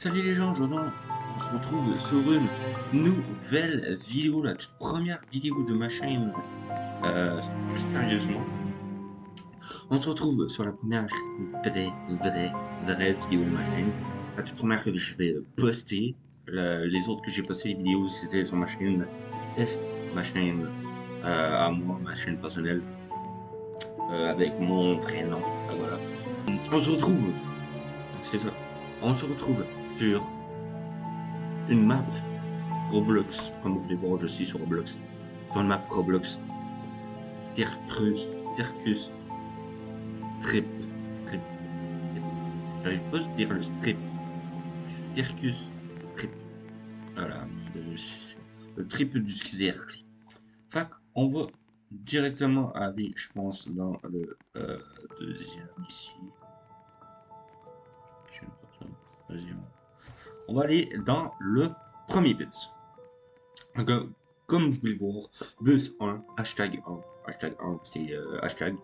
Salut les gens, aujourd'hui on se retrouve sur une nouvelle vidéo, la toute première vidéo de ma chaîne, plus sérieusement. On se retrouve sur la première vraie vidéo de ma chaîne, la toute première que je vais poster. Les autres que j'ai posté les vidéos, c'était sur ma chaîne test, ma chaîne à moi, ma chaîne personnelle, avec mon vrai nom, voilà. On se retrouve, c'est ça, on se retrouve sur une map Roblox, comme vous pouvez voir, je suis sur Roblox. Sur une map Roblox, Circus, Strip, Strip. J'arrive pas à dire le strip. Circus, Strip. Voilà, le trip du cirque. Fait on va directement aller, je pense, dans le deuxième ici. J'aime pas ça. Vas-y, on va aller dans le premier bus. Donc, comme vous pouvez le voir, bus 1, hashtag 1. Hashtag 1, c'est hashtag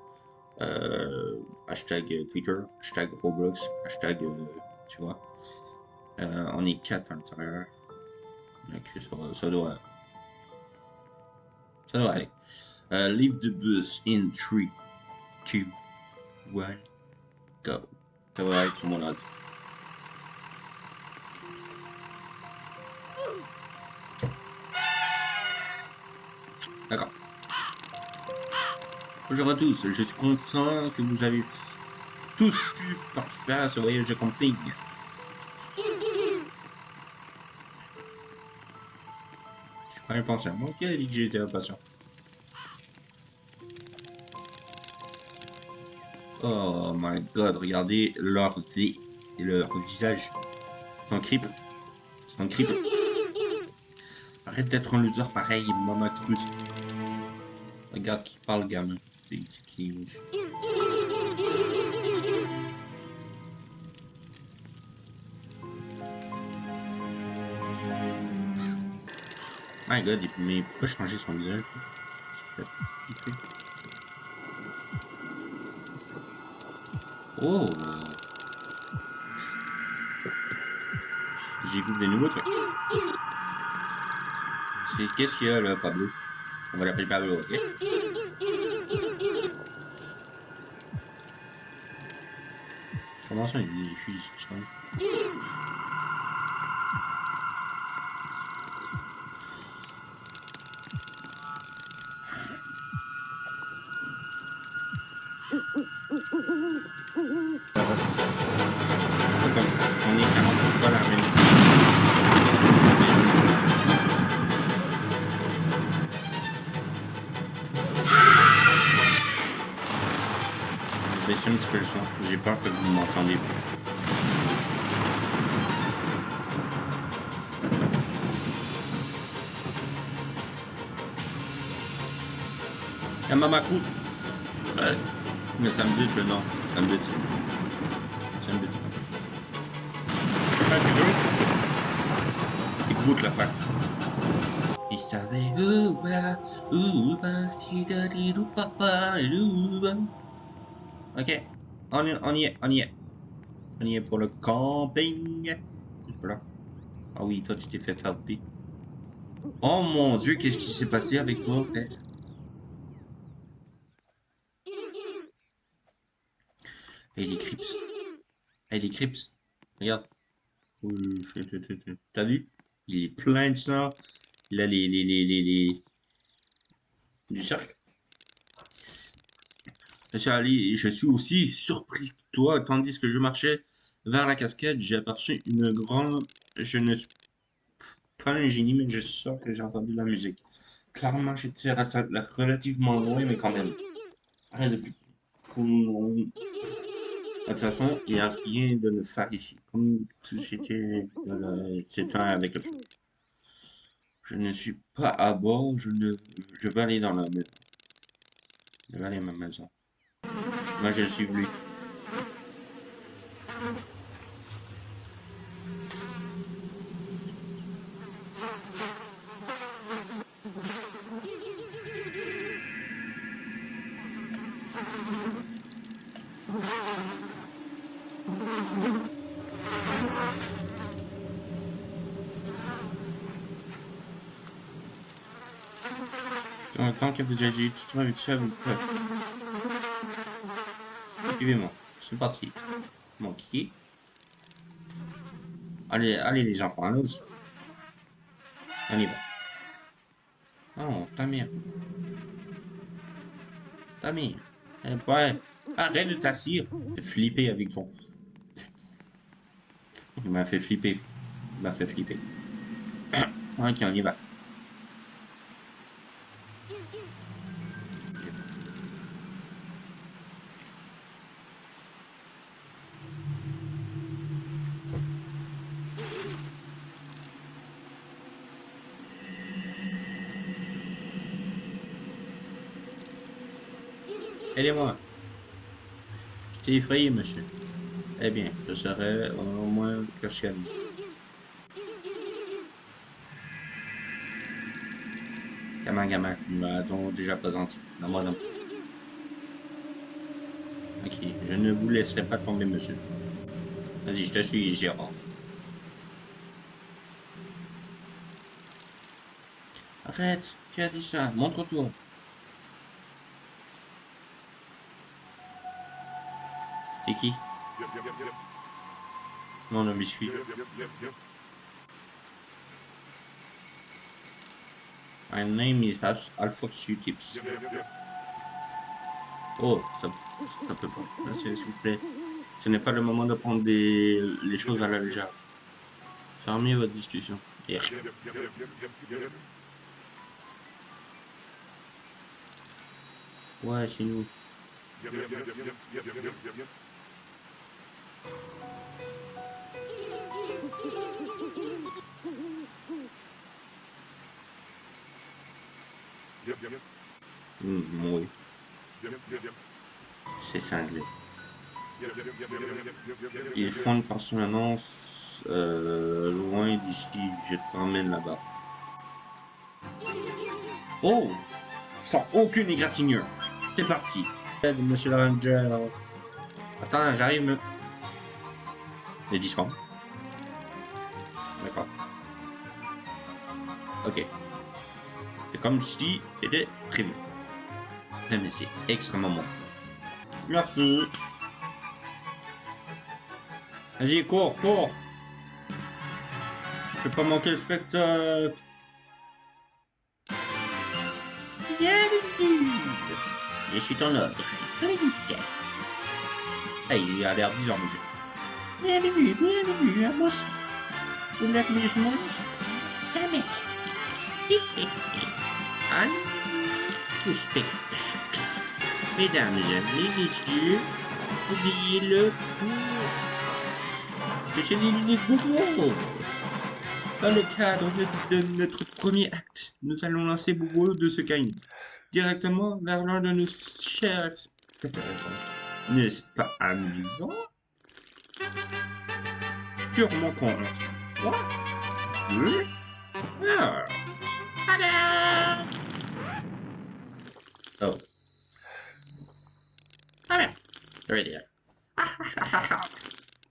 Twitter, hashtag Roblox, hashtag, tu vois. On est 4 à l'intérieur. Donc, ça doit aller. Leave the bus in 3, 2, 1, go. Ça va être sur mon ordre. D'accord. Bonjour à tous, je suis content que vous avez tous pu participer à ce voyage de camping. Je suis pas impatient. Moi qui a dit que j'étais impatient? Oh my god, regardez leur visage. C'est un creep. C'est un creep. Arrête d'être un loser pareil, Mama Cruz. Regarde qui parle, gamin. C'est qui. My god, mais pourquoi changer son visage? Oh! J'ai vu des nouveaux trucs. Qu'est-ce qu'il y a là, Pablo? On va l'appeler Pablo, ok? Comment ça, il dit je suis ça? On est 40 pas la même. Baissez un petit peu le son. J'ai peur que vous m'entendez pas. Ah, Mamakou! Ouais. Mais ça me bute le nom. Ça me bute. Ça me bute. Ah, tu veux? Écoute la fin. Il savait papa, ok, on y est pour le camping. Voilà. Ah oui, toi tu t'es fait frapper. Oh mon dieu, qu'est-ce qui s'est passé avec toi, frère? Et les crips. Et les crips. Regarde. T'as vu? Il est plein de ça. Il a les... du cercle. Je suis aussi surpris que toi, tandis que je marchais vers la cascade, j'ai aperçu une grande... Je ne suis pas un génie, mais je suis sûr que j'ai entendu la musique. Clairement, j'étais relativement loin, mais quand même. Arrête de... De toute façon, il n'y a rien de le faire ici. Comme si c'était avec le... Je ne suis pas à bord, je vais aller dans la maison. Je vais aller à ma maison. Moi, je suis lui. Tant que vous avez dit tout ça, vous pouvez. Suivez-moi. C'est parti. Mon kiki. Allez, allez les enfants, allons-y. On y va. Oh, ta mère. Ta mère. Eh, ouais. Arrête de t'assire. Flipper avec ton. Il m'a fait flipper. Il m'a fait flipper. Ok, on y va. Aidez-moi. T'es effrayé, monsieur. Eh bien, je serai au moins cautionné. Gamin, nous l'avons déjà présenté. Non, moi non. Ok, je ne vous laisserai pas tomber, monsieur. Vas-y, je te suis, Gérard. Arrête, qui a dit ça? Montre-toi. C'est qui? Mon homme biscuit. My name is Alpha Q-Tips. Oh, ça peut pas. S'il vous plaît. Ce n'est pas le moment de prendre les choses à la légère. Fermez votre discussion. Et... Ouais, c'est nous. Oui, c'est cinglé. Ils font par son annonce loin d'ici. Je te ramène là-bas. Oh, sans aucune égratignure. C'est parti. Monsieur le Ranger. Attends, j'arrive. Les 10 francs. D'accord. Ok. C'est comme si c'était prévu. Mais c'est extrêmement bon. Merci. Vas-y, cours. Je peux pas manquer le spectacle. Bienvenue. Je suis ton ordre. Ah, il a l'air bizarre, monsieur. Bienvenue à moi. Vous l'avez mis ce monde. Jamais. Allez, au spectacle. Mesdames et messieurs, oubliez le Monsieur Lily Bobo. Dans le cadre de notre premier acte, nous allons lancer Bobo de ce caillou directement vers l'un de nos chers spectateurs. N'est-ce pas amusant? Sur mon compte. 3, 2, 1. Tada! Oh. Ah bien, je vais dire.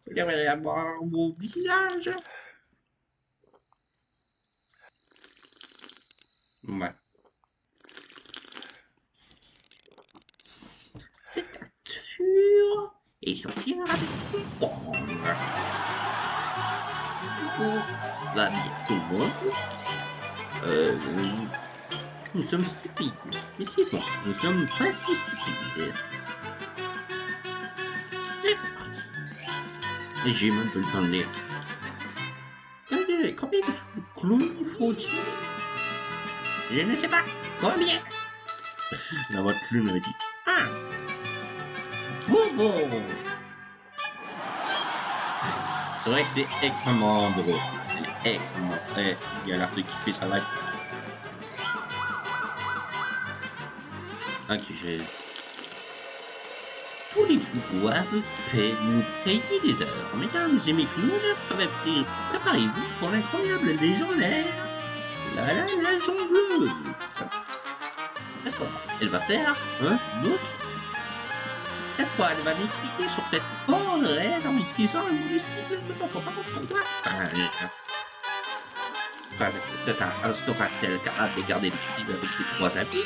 Vous devriez avoir mon visage. Ouais. Cet acte fur et sortir avec une bombe. Va bien tout le monde. Nous sommes stupides, mais c'est bon, nous sommes pas si stupides. Et j'ai même pas le temps de lire. Combien de clowns faut-il? Je ne sais pas. Combien? La voix de clown avait dit. Ah! Bobo! C'est vrai que c'est extrêmement drôle. C'est extrêmement. Il y a l'air de kiffer sa life. Ok, j'ai. Tous les pouvoirs nous payer des heures. Mesdames et mes clowns, préparez-vous pour l'incroyable légendaire. La jongleuse. Elle va faire un autre. Cette fois, elle va m'expliquer sur cette forêt en maîtrisant une espèce de 3 pages. Sera-t-elle capable de garder l'équilibre avec les trois amis?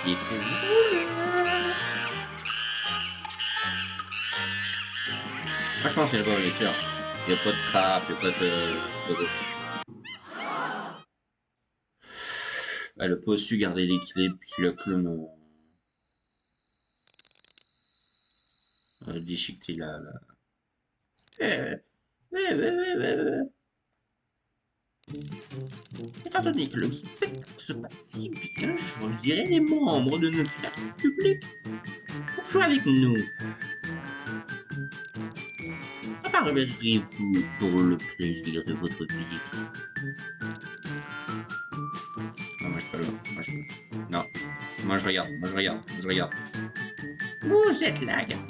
Et moi, je pense que c'est le bon lecteur. Il n'y a pas de trappe, il n'y a pas de... Elle a pas su garder l'équilibre, puis le clown a déchiqueté la... Étant donné que le spectacle se passe si bien, je choisirais les membres de notre public pour jouer avec nous. Apparaîtrez-vous pour le plaisir de votre vie? Non, moi je peux là. Moi je peux. Non. Moi je regarde. Moi je regarde. Moi je regarde. Vous êtes là, gamin.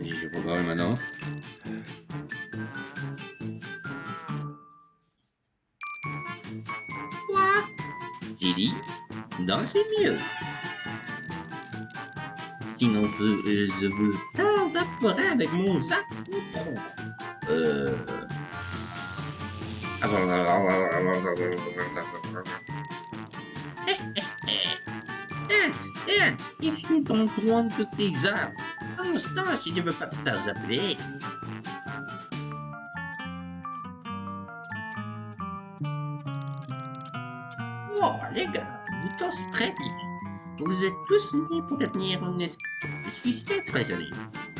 Je vais voir maintenant. Quoi? J'ai dit, dansez mieux. Sinon, je vous zapperai avec mon zap. Dance, if you don't want to take zap. Instant, si tu veux pas te faire zapper. Oh, les gars, vous dansez très bien. Vous êtes tous nés pour devenir une espèce. Je suis très heureux.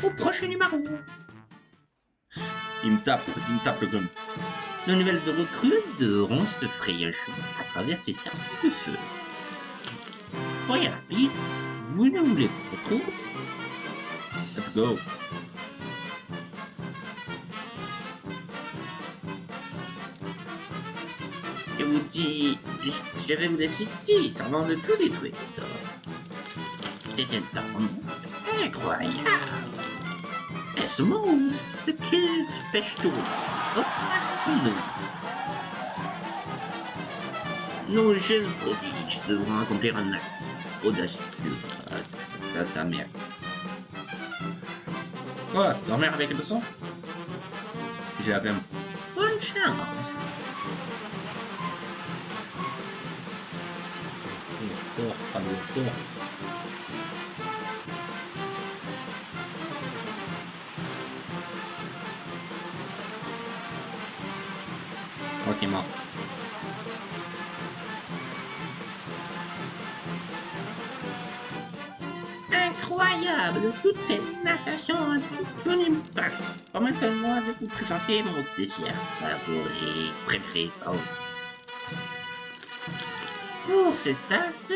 Au prochain numéro. Il me tape le gun. Nos nouvelles recrues devront se frayer un chemin à travers ces cercles de feu. Soyez rapide, vous ne voulez pas trop. Let's go. Je vous dis, je vais vous laisser 10 avant de tout détruire. C'est une performance incroyable. This moves the kids special of Martino. Nos jeunes prodiges devront accomplir un acte audacieux. Ta mère. Quoi? Dormir avec le poisson? J'ai la flemme. Bonne chance. Pas de tour. Ok, mort. Incroyable! Toute cette natation a un bon impact. Permettez-moi de vous présenter mon dessert favori, préféré. Oh. Pour cet acte,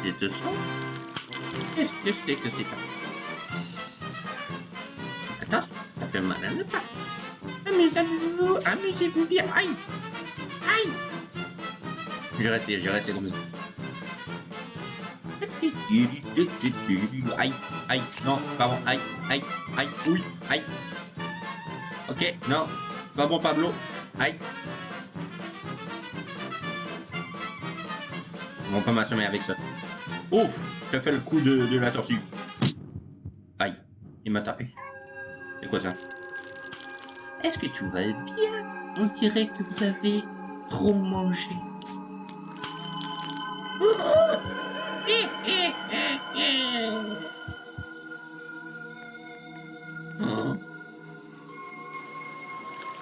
cette son, qu'est-ce que c'est que cet acte? Attention, ça fait mal à ne pas. Amusez-vous bien. Aïe! Aïe! J'ai resté comme ça. Aïe, aïe, non, pas bon, aïe, aïe, aïe, oui, aïe. Ok, non, pas bon Pablo, aïe. On va pas m'assommer avec ça. Ouf, j'ai fait le coup de la tortue. Aïe, il m'a tapé. C'est quoi ça? Est-ce que tout va bien? On dirait que vous avez trop mangé. Oh.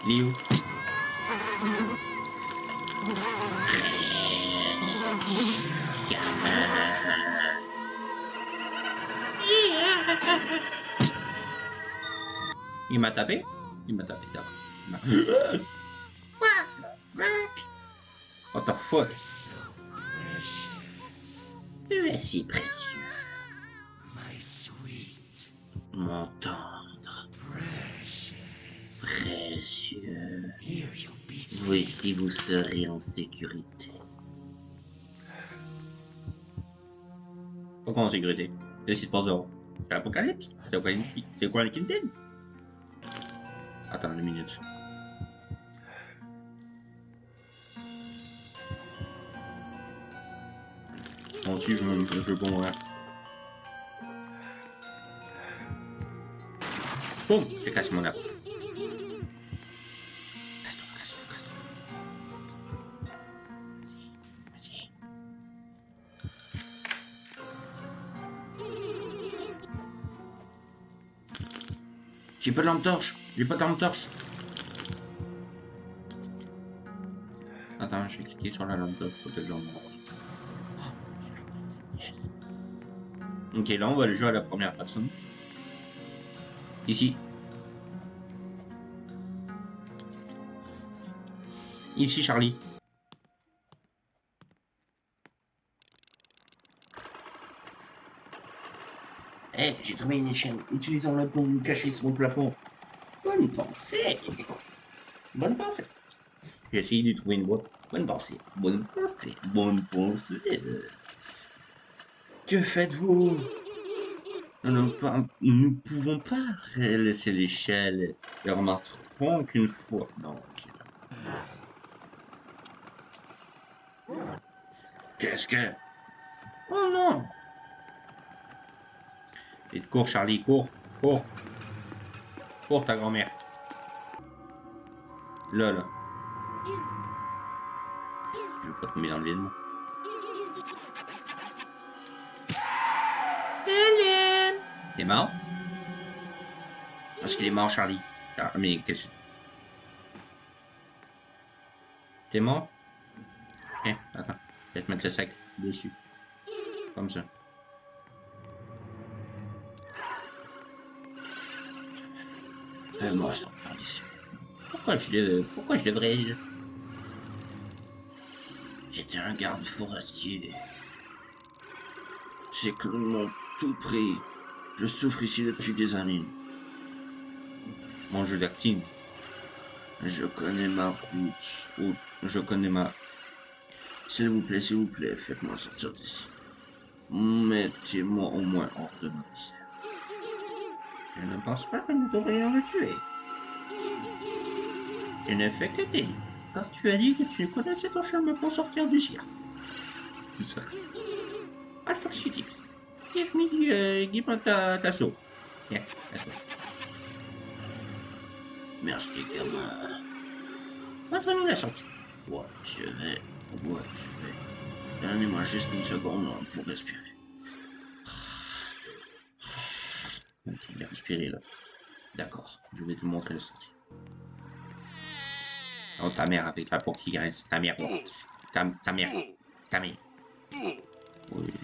Léo. Il m'a tapé? Il m'a tapé, d'accord. What the fuck? What the fuck? Tu es si précieux. Mon tendre. Précieux. Voici, vous serez en sécurité. Pourquoi en sécurité? Qu'est-ce qui se passe dehors? C'est l'apocalypse? C'est quoi le Kinden? Attends une minute. Moi aussi, je veux pas mourir. Boum! J'ai cassé mon arbre. J'ai pas de lampe torche. J'ai pas de lampe torche. Attends, je vais cliquer sur la lampe torche. Peut-être que j'en ai. Yes. Ok, là, on va aller jouer à la première personne. Ici. Ici, Charlie. Eh, j'ai trouvé une échelle. Utilisons-la pour nous cacher sous le plafond. Bonne pensée. Bonne pensée. J'ai essayé de trouver une boîte. Bonne pensée. Bonne pensée. Bonne pensée. Que faites-vous? Nous ne pouvons pas laisser l'échelle. Ils remarqueront qu'une fois. Non, ok. Qu'est-ce que... Oh non! Et cours, Charlie, cours, cours, cours ta grand-mère. Là. Je veux pas tomber dans le vide, moi. Hélène! T'es mort? Parce qu'il est mort, Charlie. Ah, mais qu'est-ce que... T'es mort? Tiens, attends. Je vais te mettre le sac dessus. Comme ça. Moi, je sors d'ici. Pourquoi je devrais... J'étais un garde forestier. Ces clowns m'ont tout pris. Je souffre ici depuis des années. Mon jeu d'acting. Je connais ma route. Je connais ma... S'il vous plaît, faites-moi sortir d'ici. Mettez-moi au moins hors de ma misère. Je ne pense pas que nous devrions le tuer. Je ne fais que dire. Car tu as dit que tu connaissais ton chemin pour sortir du cirque. Tout ça. Alpha City. Give-moi ta soupe. Tiens, ta soupe. Merci, gamin. Montre-nous la sortie. Ouais, je vais. Donnez-moi juste une seconde pour respirer. Ok, il a respiré là. D'accord, je vais te montrer la sortie. Oh, ta mère avec la peau qui grince. Ta mère. Ta mère. Oui.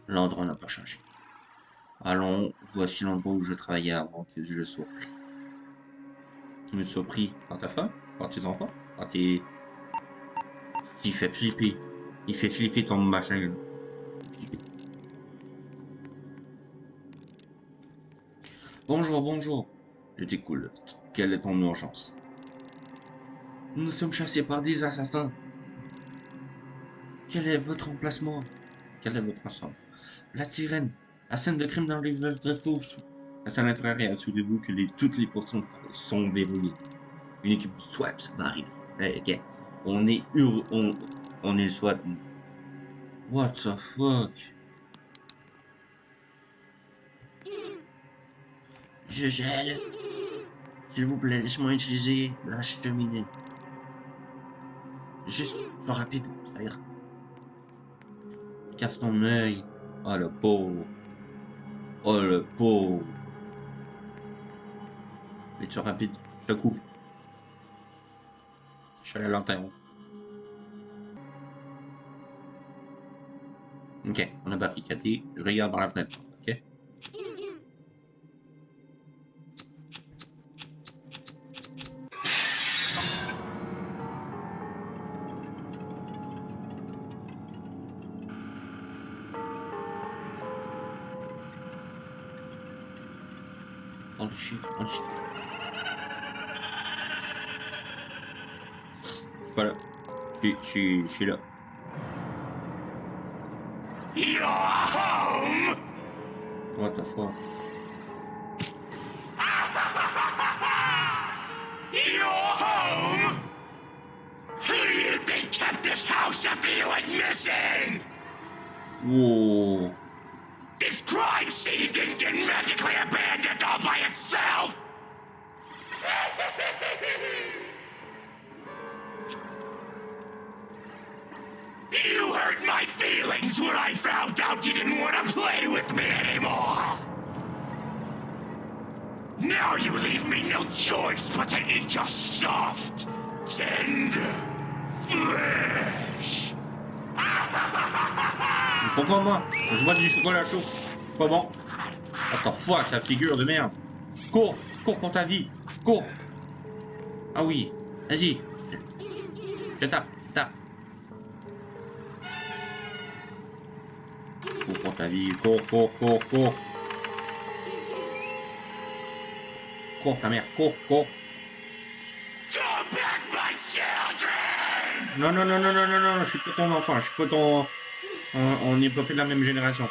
L'endroit n'a pas changé. Allons, voici l'endroit où je travaillais avant que je sois pris. Tu me sois pris par ta femme, par tes enfants, par tes... Il fait flipper. Il fait flipper ton machin. Bonjour. Je t'écoute. Quelle est ton urgence? Nous sommes chassés par des assassins. Quel est votre emplacement? Quel est votre ensemble? La sirène. La scène de crime dans les Dreyfus. La salle intérieure est assurez-vous que toutes les portes sont verrouillées. Une équipe SWAT va arriver. Hey, ok. On est le SWAT. What the fuck? Je gèle. S'il vous plaît, laisse-moi utiliser la cheminée. Juste, sois rapide, ça ira. Casse ton œil. Oh le pauvre. Oh le pauvre. Mais sois rapide, je te couvre. Je suis à la lanterne. Ok, on a barricadé. Je regarde par la fenêtre. Ok. Holy shit. Voilà. Je suis là. You're home! What the fuck? You're home! Who do you think kept this house after you went missing? Whoa. This crime scene didn't get magically abandoned all by itself! You hurt my feelings when I found out you didn't want to play with me anymore! Now you leave me no choice but to eat your soft, tender flesh. Pourquoi moi? Je bois du chocolat chaud. C'est pas bon. Attends, fuck, sa figure de merde. Cours, cours pour ta vie. Cours. Ah oui, vas-y. Je tape, je tape. Cours pour ta vie, cours, cours, cours, cours. Cours ta mère, cours, cours. Come back, my children! Non, non, non, non, non, non, non, je suis pas ton enfant, je suis pas ton... On n'est pas fait de la même génération.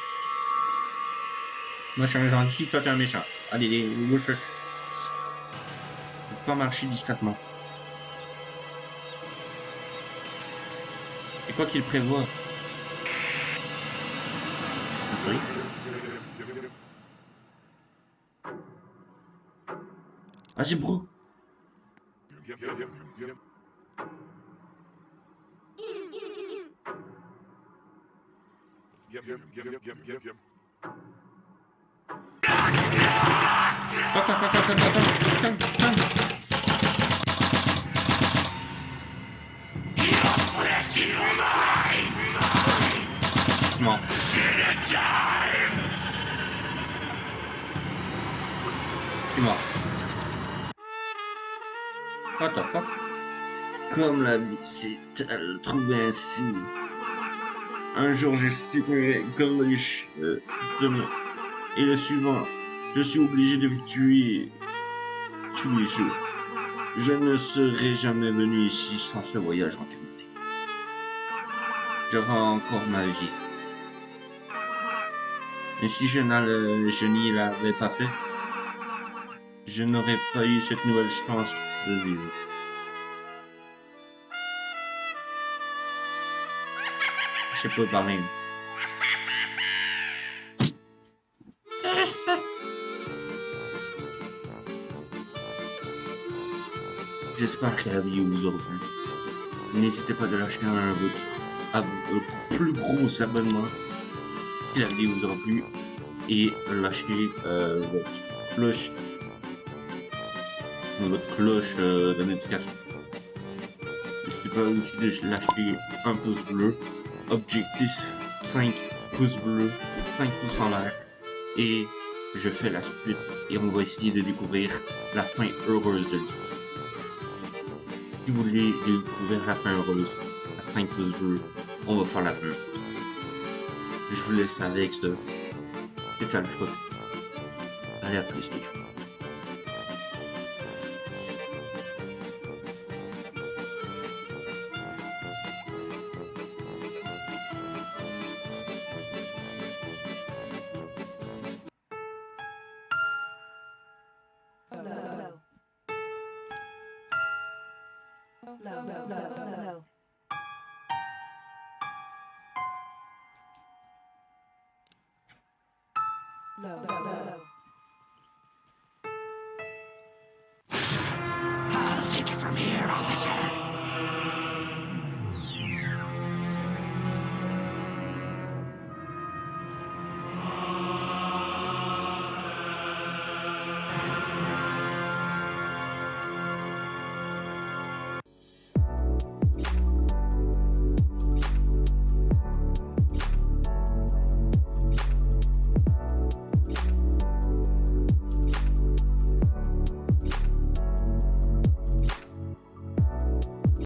Moi, je suis un gentil, toi, t'es un méchant. Allez, wesh, wesh. Faut pas marcher discrètement. Et quoi qu'il prévoit? Oui. Vas-y, brou. Attends, attends, attends, attends, attends, attends. Your flesh is mine! Non. Dinner time! Je suis mort. What the fuck? Comme la vie s'est-elle trouvée ainsi. Un jour, je stimulerai comme les cheveux demain. Et le suivant, je suis obligé de me tuer tous les jours. Je ne serai jamais venu ici sans ce voyage en qualité. J'aurai encore ma vie. Mais si je n'y l'avais pas fait, je n'aurais pas eu cette nouvelle chance de vivre. Je sais pas parler. J'espère que la vie vous aura plu. N'hésitez pas à lâcher votre plus gros abonnement si la vidéo vous aura plu et lâcher votre cloche de notification. N'hésitez pas aussi de lâcher un pouce bleu, objectif 5 pouces bleus, 5 pouces en l'air et je fais la suite et on va essayer de découvrir la fin heureuse de l'histoire. Si vous voulez découvrir la fin heureuse, la 5 pouces bleus, on va faire la fin. Je vous laisse avec ça. C'est ça le choix. Allez, à plus. Low.